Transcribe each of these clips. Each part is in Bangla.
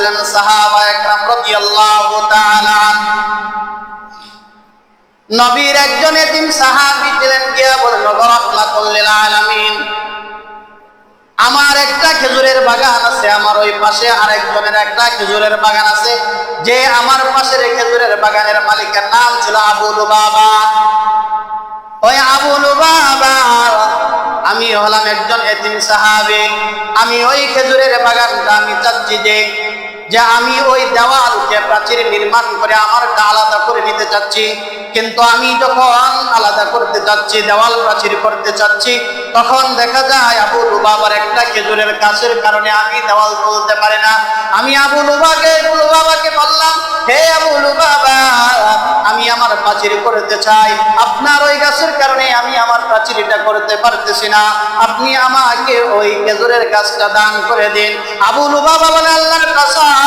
ছিলেন সাহাবায়ে কেরাম রাদিয়াল্লাহু তাআলা। নবীর একজন এতিম সাহাবী ছিলেন, গিয়া বলল রাহমাতুল লিল আলামিন, আমার একটা খেজুরের বাগান আছে, আমার ওই পাশে আরেকজনের একটা খেজুরের বাগান আছে। যে আমার পাশের খেজুরের বাগানের মালিকের নাম ছিল আবু লুবাবা। ওই আবু লুবাবা, আমি হলাম একজন এতিম সাহাবী, আমি ওই খেজুরের বাগানটা আমি চাচ্ছি যে আমি ওই দেওয়ালকে প্রাচীর নির্মাণ করে আমারটা আলাদা করে নিতে চাচ্ছি। কিন্তু আমি যখন আলাদা করতে চাচ্ছি, দেওয়াল প্রাচীর করতে চাচ্ছি, তখন দেখা যায় আবু লুবাবার একটা খেজুরের গাছের কারণে আমি দেওয়াল তুলতে পারি না। আমি আবু লুবাবাকে বললাম, হে আবু লুবাবা, আমি আমার প্রাচীর করতে চাই, আপনার ওই গাছের কারণে আমি আমার প্রাচীরটা করতে পারতেছি না, আপনি আমাকে ওই খেজুরের গাছটা দান করে দিন। আবু লুবাবা বলে, আল্লাহর কসম,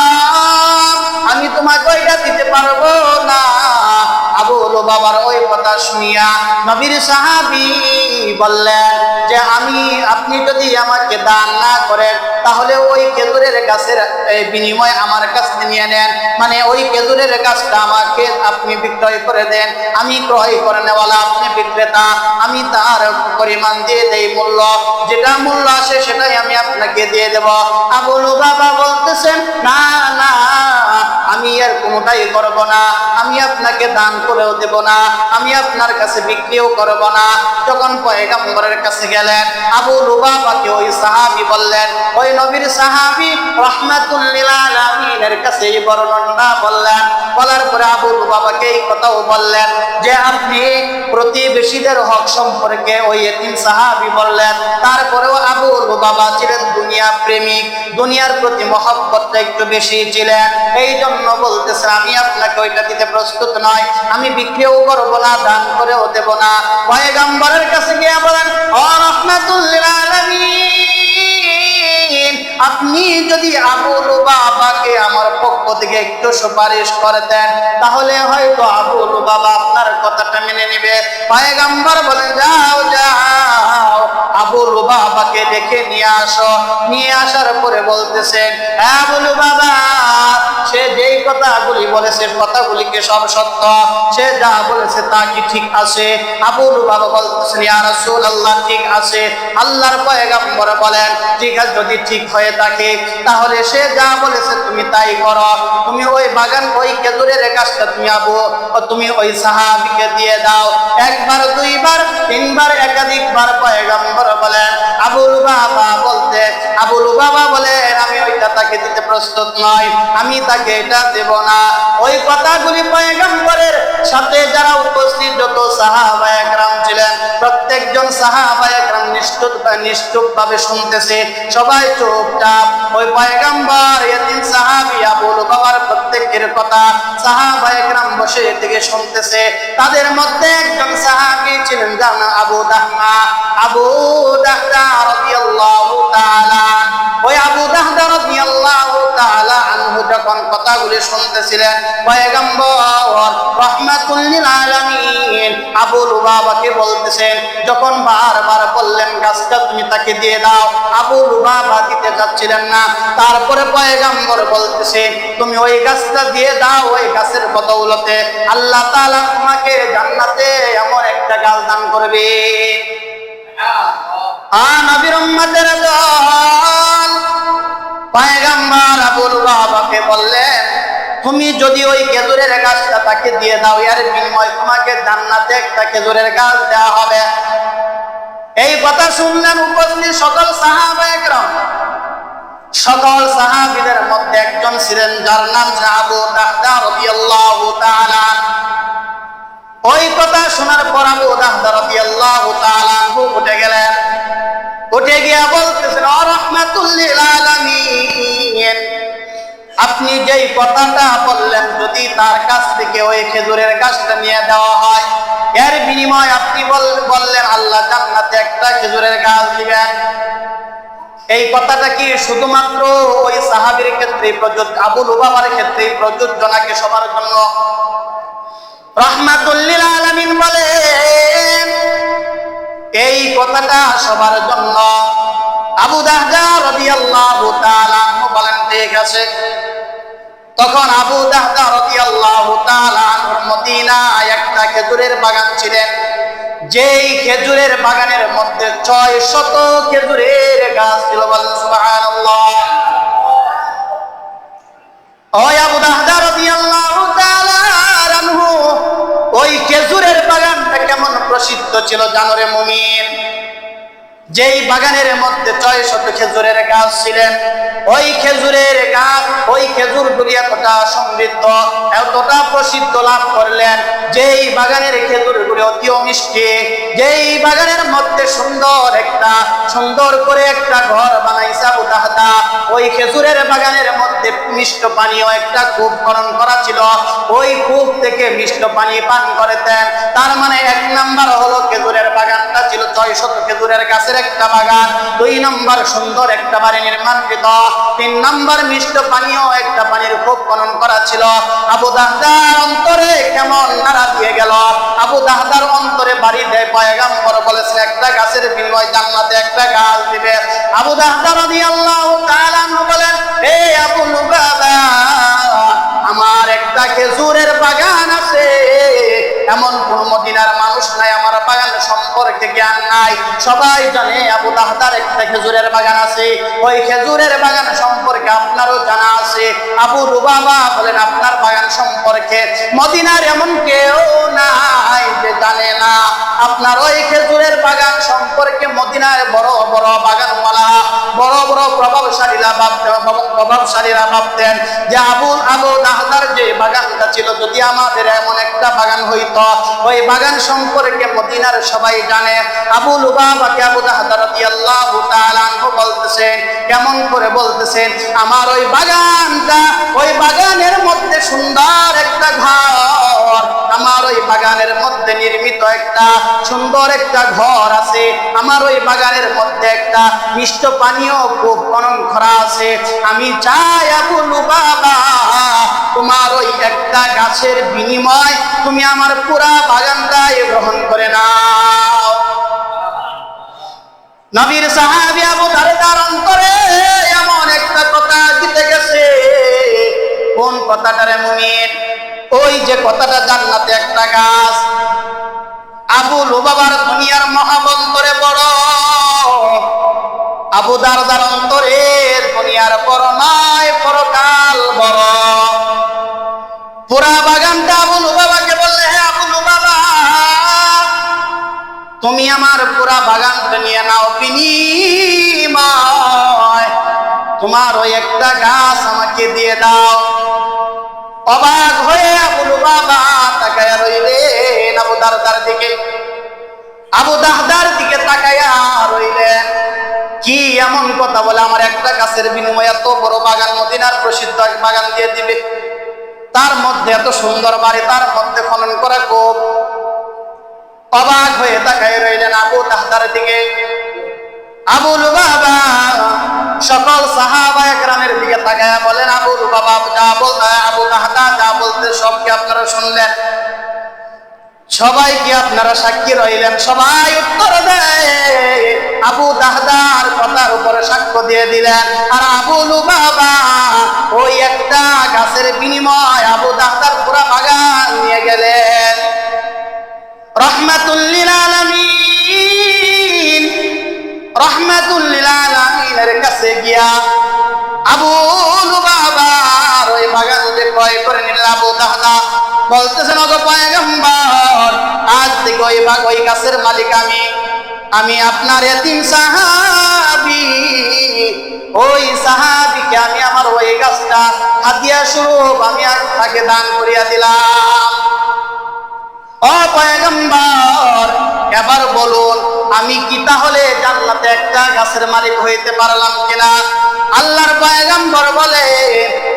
আমি তোমাকে ওইটা দিতে পারবো না। আবু লুবাবার ওই কথা শুনিয়া নবীর সাহাবী বললেন যে আপনি যদি আমাকে দান না করেন, তাহলে ওই খেজুরের গাছের বিনিময়ে আমার কাছ থেকে নিয়ে নেন, মানে ওই খেজুরের গাছটা আমাকে আপনি বিক্রয় করে দেন। আমি ক্রয় করে নেওয়ালা, আপনি বিক্রেতা, আমি তার পরিমাণ দিয়ে দেই, মূল্য যেটা মূল্য আসে সেটাই আমি আপনাকে দিয়ে দেব। আবু লুবাবা বলতেছেন, না না, আমি এর কোনোটাই করব না, আমি আপনাকে দান করেও দেব না, আমি আপনার কাছে বিক্রিও করব না। যখন পয়গম্বরের কাছে গেলেন, আবু লুবাবাকে ওই সাহাবী বললেন, ওই নবীর সাহাবী রাহমাতুল লিল আলামিনের কাছে এই বর্ণনা বললেন। বলার পরে আবু লুবাবাকে এই কথাও বললেন যে আপনি প্রতিবেশীদের হক সম্পর্কে ওই এতিম সাহাবী বললেন। তারপরেও আবু লুবাবা ছিলেন দুনিয়া প্রেমিক, দুনিয়ার প্রতি মহব্বতটা একটু বেশি ছিলেন, এই জন্য বলতেছেন আমি আপনাকে ওইটা দিতে প্রস্তুত নয়, আমি বিক্রিও করব না, দান করেও দেব না। পয়গম্বরের কাছে গিয়ে বলেন, ও রাহমাতুল লিল আলামিন, আপনি যদি আবু লুবাবাকে আমার পক্ষ থেকে একটু সুপারিশ করতেন, তাহলে হয়তো আবু লুবাবা আপনার কথাটা মেনে নেবে। পয়গম্বর বলেন, যাও যাও, আবু লুবাবাকে ডেকে নিয়ে আসো। নিয়ে আসার পরে বলতেছেন, আবু লুবাবা, সে যেই কথাগুলি বলেছে কথাগুলিকে সব সত্য, সে যা বলেছে তা কি ঠিক আছে? আবু লুবাবা বলতেছেন, ইয়া রাসূলুল্লাহ, ঠিক আছে। আল্লাহর পয়গম্বর বলেন, ঠিক আছে, যদি ঠিক হয়ে থাকে তাহলে সে যা বলেছে তুমি তাই করো। তুমি ওই বাগান, ওই খেজুরের গাছটা তুমি ওই সাহাবীকে দিয়ে দাও। একবার, দুইবার, তিনবার, একাধিকবার পয়গম্বর বলেন। আবু লুবাবা বলেন, আমি ওইটা তাকে দিতে প্রস্তুত নয়, আমি তাকে এটা দেব না। ওই কথাগুলি পয়গম্বরের সাথে যারা উপস্থিত যত সাহাবায়ে কেরাম ছিলেন, প্রত্যেকজন সাহাবায়ে কেরাম নিশ্চুপ ভাবে শুনতেছে, সবাই চুপচাপ। ওই পয়গম্বর এতিম সাহাবী আবু লুবাবার প্রত্যেকের কথা সাহাবায়ে কেরাম বসে থেকে শুনতেছে। তাদের মধ্যে একজন সাহাবী ছিলেন যার নাম আবু দাহদা রাদিয়াল্লাহু তাআলা। ওই আবু দাহদা রাদিয়াল্লাহু তাআলা আনহু যখন কথাগুলি শুনতেছিলেন, পয়গম্বর রাহমাতুল লিল আলামিন আবু লুবাবাকে বলতেছেন, যখন বারবার বললেন গাছটা তুমি তাকে দিয়ে দাও, আবু লুবাবা দিতে চাচ্ছিলেন না। তারপরে পয়গম্বর বলতেছেন, তুমি ওই গাছটা দিয়ে দাও, ওই গাছের বদৌলতে আল্লাহ তাআলা তোমাকে জান্নাতে এমন একটা গাছ দান করবে। নবীর উম্মতের দল পয়গম্বর আবু লুবাবাকে বললেন, তুমি যদি ওই খেজুরের গাছটা তাকে দিয়ে দাও, এর বিনিময়ে তোমাকে জান্নাতে একটা খেজুরের গাছ দেওয়া হবে। এই কথা শুনলেন উপস্থিত সকল সাহাবায়ে কেরাম। সকল সাহাবীদের মধ্যে একজন ছিলেন যার নাম আবু দাহদা রাদিয়াল্লাহু তাআলা। ওই কথা শোনার পর আবু দাহদা রাদিয়াল্লাহু তাআলা উঠে গেলেন। উঠে গিয়া বলতেছেন, ও রাহমাতুল লিল আলামিন, আপনি যেই কথাটা বললেন, যদি তার কাছ থেকে ওই খেজুরের গাছটা নিয়ে দেওয়া হয়, এর বিনিময়ে আপনি বললেন আল্লাহ জান্নাতে একটা খেজুরের গাছ দিবেন। এই কথাটা কি শুধুমাত্র ওই সাহাবীর ক্ষেত্রে প্রযোজ্য, আবু লুবাবার ক্ষেত্রে প্রযোজ্য নাকি সবার জন্য? রাহমাতুল লিল আলামিন বলেন, এই কথাটা সবার জন্য। আবু দাহদা রাদিয়াল্লাহু তাআলা বলেন, ঠিক আছে, তখন আবু দাহদা রাদিয়াল্লাহু তাআলা আনহু মদিনায় একটা খেজুরের বাগান ছিলেন, যেই খেজুরের বাগানের মধ্যে 600 খেজুরের গাছ ছিল। বলেন সুবহানাল্লাহ। ওই আবু দাহদা রাদিয়াল্লাহু তাআলা আনহু ওই খেজুরের বাগানটা কেমন প্রসিদ্ধ ছিল জানো রে মুমিন? যেই বাগানের মধ্যে 600 খেজুরের গাছ ছিলেন, ওই খেজুরের গাছ, ওই খেজুরগুলি এতটা সমৃদ্ধ, এতটা প্রসিদ্ধ লাভ করলেন, যেই বাগানের খেজুরগুলি অতি মিষ্টি, যেই বাগানের মধ্যে সুন্দর করে একটা ঘর বানাইছে আবু দাহদা। ওই খেজুরের বাগানের মধ্যে মিষ্ট পানীয় একটা কূপ খনন করা ছিল, ওই কূপ থেকে মিষ্ট পানি পান করতেন। তার মানে 1 নাম্বার হলো খেজুরের বাগানটা ছিল 600 খেজুরের গাছের একটা বাগান। 2 নম্বর সুন্দর একটা বাড়ি নির্মাণকৃত। 3 নম্বর মিষ্ট পানীয় একটা পানির কূপ খনন করা ছিল। আবু দাহদার অন্তরে কেমন নাড়া দিয়ে গেল। আবু দাহদার অন্তরে বাড়ি দেয় পয়গম্বর বলেছেন একটা গাছের বিনিময়ে জান্নাতে একটা গাছ দিবে। আবু দাহদা রাদিয়াল্লাহু তাআলা বলেন, হে আবু লুবাবা, আমার একটা খেজুরের বাগান আছে, এমন কোন মদিনার মানুষ নাই আমার বাগান সম্পর্কে জ্ঞান নাই। সবাই জানে আবু দাহদার একটা খেজুরের বাগান আছে, ওই খেজুরের বাগান সম্পর্কে আপনারও জানা আছে। আবু লুবাবা বলেন, আপনার বাগান সম্পর্কে মদিনার এমন কেউ নাই যে জানে না। আপনার ওই খেজুরের বাগান সম্পর্কে মদিনার বড় বড় বাগানওয়ালা, বড় বড় প্রভাবশালীরা ভাবতেন যে আবু দাহদার যে বাগানটা ছিল, যদি আমাদের এমন একটা বাগান হইতো, ওই বাগান সম্পর্কে মদিনার সবাই জানে। আবু লুবাবাকে আবু দাহদা রাদিয়াল্লাহু তাআলা আনহু বলতেছেন, কেমন করে বলতেছেন, আমার ওই বাগানটা, ওই বাগানের মধ্যে সুন্দর একটা ঘর, আমার ওই বাগানের মধ্যে নির্মিত একটা সুন্দর একটা ঘর আছে, আমার ওই বাগানের মধ্যে একটা মিষ্ট পানীয় কূপ খনন করা আছে। আমি চাই আবু লুবাবা, তোমার ওই একটা গাছের বিনিময় তুমি আমার পুরা বাগানটাই গ্রহণ করে নাও। নবীর সাহাবী আবু দারদার অন্তরে এমন একটা কথা দিতে গেছে। কোন কথাটারে মুমিন? ওই যে কথাটা জান্নাতে একটা গাছ। আবু লুবাবার দুনিয়ার মহাবন্তরে বড়, আবু দারদার অন্তরে দুনিয়ার বড় নয়, পরকাল বড়। পুরা বাগানটা আবু লুবাবাকে বললে, হে আবু লুবাবা, তুমি আমার পুরা বাগানটা নিয়ে নাও, বিনিময় তোমার ওই একটা গাছ আমাকে দিয়ে দাও। অবাক হয়ে আবু লুবাবা তাকায়া রইলেন আবু দারদার দিকে, আবু দাহদার দিকে তাকায়া রইলেন। কি এমন কথা বলে আমার একটা গাছের বিনিময়ে এত বড় বাগান, মদিনার প্রসিদ্ধ বাগান দিয়ে দিবে, তার মধ্যে এত সুন্দর বাড়ি, তার মধ্যে খনন করা কূপ। অবাক হয়ে তাকায় রইলেন আবু দাহদার দিকে। আবু লুবাবা সকল সাহাবা একরামের দিকে তাকায় বলেন, আবু লুবাবা যা বলতে, আবু দাহদা যা বলতে সব কি আপনারা শুনলেন? সবাই কি আপনারা সাক্ষী রইলেন? সবাই উত্তর দেয়, আবু দাহদার কথার উপরে সাক্ষ্য দিয়ে দিলেন। আর আবু লুবাবা ওই একটা গাছের বিনিময় আবু দাহদার পুরা বাগান নিয়ে গেলেন। রহমাতুল লিল আলামিন, রহমাতুল লিল আলামিনের কাছে গিয়া আবু লুবাবার ওই বাগান যে ক্রয় করে নিলেন আবু দাহদা। বলতেছেন, ওগো পয়গম্বর, আজ থেকে ওই গাছের মালিক আমি আপনার এতিম সাহাবী। ওই সাহাবীকে আমি আমার ওই গাছটা হাদিয়া স্বরূপ আমি তাকে দান করিয়া দিলাম। ও পয়গম্বর, এবার বলুন, আমি কি তাহলে জান্নাতে একটা গাছের মালিক হইতে পারলাম কিনা? আল্লাহর পয়গম্বর বলে,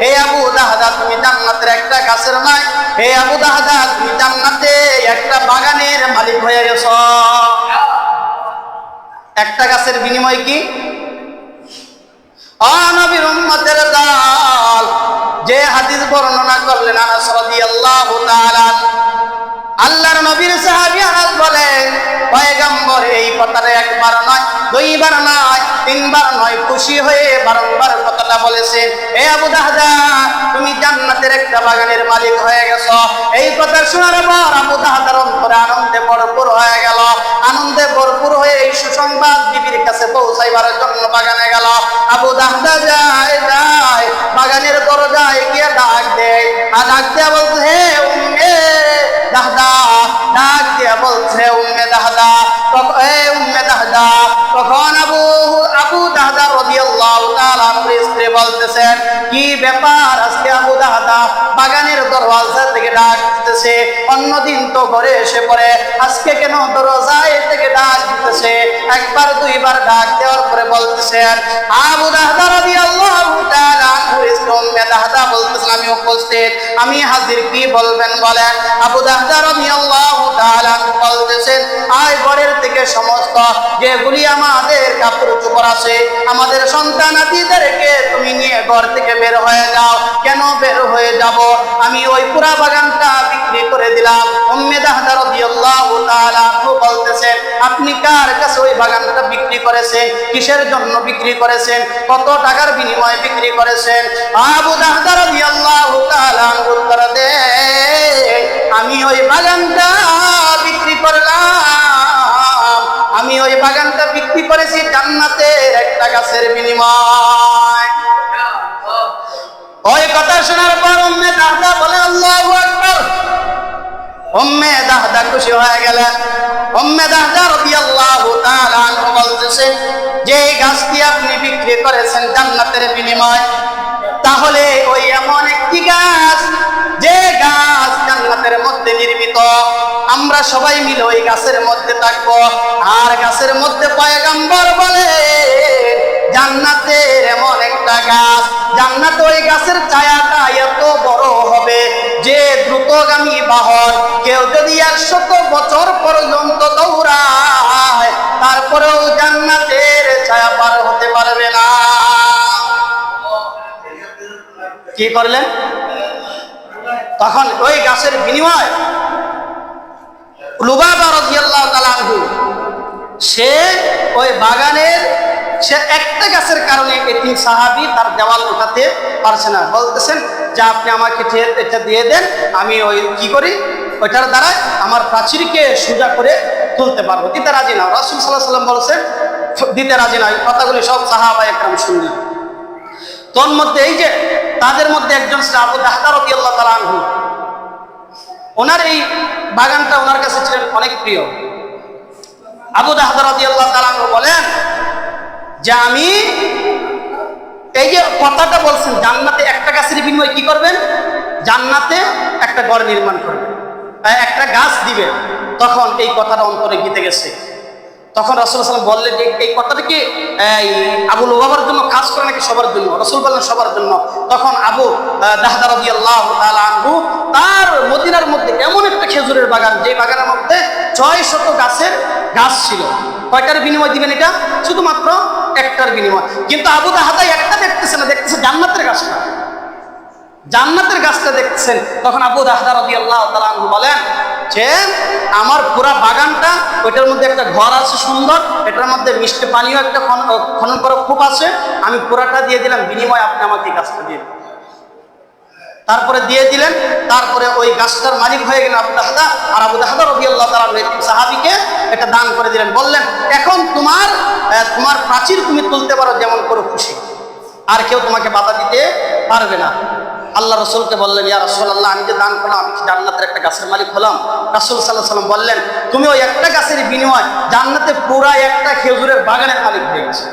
হে আবু দাহদা, তুমি জান্নাতের একটা গাছের মালিক, হে আবু দাহদা, তুমি জান্নাতে একটা বাগানের মালিক হয়ে গেছো। একটা গাছের বিনিময় কি? নবীর উম্মতের দল যে হাদিস বর্ণনা করলেন আনাস রাদিয়াল্লাহু তাআলা, আল্লাহর নবীর সাহাবী আনাস বলেন, পয়গম্বর এই কথাটা একবার নয়, দুইবার নয়, তিনবার নয়, খুশি হয়ে বারংবার কথাটা বলেছেন, এ আবু দাহদা, তুমি জান্নাতের একটা বাগানের মালিক হয়ে গেছো। এই কথা শোনার পর আবু দাহদার অন্তরে আনন্দে ভরপুর হয়ে গেল। আনন্দে ভরপুর হয়ে এই সুসংবাদ বিবির কাছে পৌঁছাইবার জন্য বাগানে গেল। আবু দাহদা যায় বাগানের দরজায় গিয়ে ডাক দেয়, আর ডাক দেয়া বলছে, হে উম্মে দাহদা, ডাক দিয়া বলছে উম্মে দাহদা, উম্মে দাহদা। তখন আবু দাহদা রাদিয়াল্লাহু তাআলা আনহুর স্ত্রী বলতেছেন, কি ব্যাপার, আজকে আবু দাহদা বাগানের দরজা থেকে ডাক দিতেছে? অন্যদিন তো ঘরে এসে পড়ে, আজকে কেন দরজায় থেকে ডাক দিতেছে? একবার দুইবার ডাক দেওয়ার পরে বলতেছেন, আবু দাহদা রাদিয়াল্লাহু তাআলা আনহুর স্ত্রী উম্মে দাহদা বলতেছেন, আমি উপস্থিত, আমি হাজির, কি বলবেন বলেন। আবু দাহদা রাদিয়াল্লাহু তাআলা বলতেছেন, আয় ঘরের থেকে সমস্ত যেগুলি আমাদের কাপড় চোপড় আছে, আমাদের সন্তানাদিদেরকে তুমি নিয়ে ঘর থেকে বের হয়ে যাও। কেন বের হয়ে যাব? আমি ওই পুরা বাগানটা বিক্রি করে দিলাম। উম্মে দাহদা রাদিয়াল্লাহু তাআলা বলতেছেন, আপনি কার কাছে ওই বাগানটা বিক্রি করেছেন? কিসের জন্য বিক্রি করেছেন? কত টাকার বিনিময়ে বিক্রি করেছেন? আবু দাহদা রাদিয়াল্লাহু তাআলা উত্তর দেয়, আমি ওই বাগানটা বিক্রি করলাম, আমি ওই বাগানটা বিক্রি করেছি জান্নাতের একটা গাছের বিনিময়। ওই কথা শোনার পর উম্মে দাহদা বলে, আল্লাহু আকবার। উম্মে দাহদা খুশি হয়ে গেলেন। উম্মে দাহদা রাদিয়াল্লাহু তাআলা আনহা বলতেছেন, যে গাছটি আপনি বিক্রি করেছেন জান্নাতের বিনিময়, তাহলে ওই এমন একটি গাছ, যে গাছ জান্নাতের মধ্যে নির্মিত, আমরা সবাই মিলে ওই গাছের মধ্যে থাকবো। আর গাছের মধ্যে পয়গম্বর বলে, জান্নাতের এমন একটা গাছ, জান্নাতে ওই গাছের ছায়াটা এত বড় হবে যে দ্রুতগামী বাহন কেউ যদি 100 বছর পর্যন্ত দৌড়ায়, তারপরেও জান্নাতের ছায়া পার হতে পারবে না। কি করলেন? তখন ওই গাছের বিনিময় লুবাবা রাদিয়াল্লাহু তাআলা আনহু, সে ওই বাগানের, সে একটা গাছের কারণে এতিম সাহাবী তার দেওয়াল উঠাতে পারছে না। বলতেছেন যে আপনি আমাকে এটা দিয়ে দেন, আমি ওই কি করি, ওইটার দ্বারা আমার প্রাচীরকে সোজা করে তুলতে পারবো। দিতে রাজি না। রাসূল সাল্লাল্লাহু আলাইহি ওয়াসাল্লাম বলছেন দিতে রাজি না। কথাগুলি সব সাহাবায়ে কেরাম শুনলেন। তোর মধ্যে এই যে তাদের মধ্যে একজন আবু দাহদা রাদিয়াল্লাহু তাআলা আনহু, ওনার এই বাগানটা ওনার কাছে ছিলেন অনেক প্রিয়। আবু দাহদা রাদিয়াল্লাহু তাআলা আনহু বলেন যে আমি এই যে কথাটা বলছেন, জান্নাতে একটা গাছের বিনিময়ে কি করবেন? জান্নাতে একটা ঘর নির্মাণ করবেন, একটা গাছ দিবেন। তখন এই কথাটা অন্তরে গেঁথে গেছে। তখন রাসূল সাল্লাল্লাহু আলাইহি ওয়াসাল্লাম বললেন যে এই কথাটা কি আবু লুবাবার জন্য খাস করে নাকি সবার জন্য? রাসূল বললেন সবার জন্য। তখন আবু দাহদা রাদিয়াল্লাহু তাআলা আনহু তার মদিনার মধ্যে এমন একটা খেজুরের বাগান, যে বাগানের মধ্যে 600 গাছের গাছ ছিল। কয়টার বিনিময় দিবেন এটা? শুধুমাত্র একটার বিনিময়। কিন্তু আবু দাহদা একটা দেখতেছে না, দেখতেছে জান্নাতের গাছটা, জান্নাতের গাছটা দেখতেছেন। তখন আবু দাহদা রাদিয়াল্লাহু তাআলা আনহু বলেন যে আমার পুরা বাগানটা, ওইটার মধ্যে একটা ঘর আছে সুন্দর, এটার মধ্যে মিষ্টি পানিও একটা খনন করা কূপ আছে, আমি পুরাটা দিয়ে দিলাম, বিনিময়ে আপনি আমাকে গাছটা দিয়ে দিন। তারপরে দিয়ে দিলেন। তারপরে ওই গাছটার মালিক হয়ে গেলেন আবু দাহদা। আর আবু দাহদা রাদিয়াল্লাহু তাআলা এতিম সাহাবীকে এটা দান করে দিলেন। বললেন এখন তোমার প্রাচীর তুমি তুলতে পারো যেমন করে খুশি, আর কেউ তোমাকে বাধা দিতে পারবে না। আল্লাহ রসুলকে বললেন, ইয়া রাসূলুল্লাহ, আমি যে দান করলাম, আমি কি জান্নাতের একটা গাছের মালিক হলাম? রাসূল সাল্লাল্লাহু আলাইহি ওয়াসাল্লাম বললেন, তুমি ওই একটা গাছের বিনিময় জান্নাতে পুরা একটা খেজুরের বাগানের মালিক হয়ে গেছে।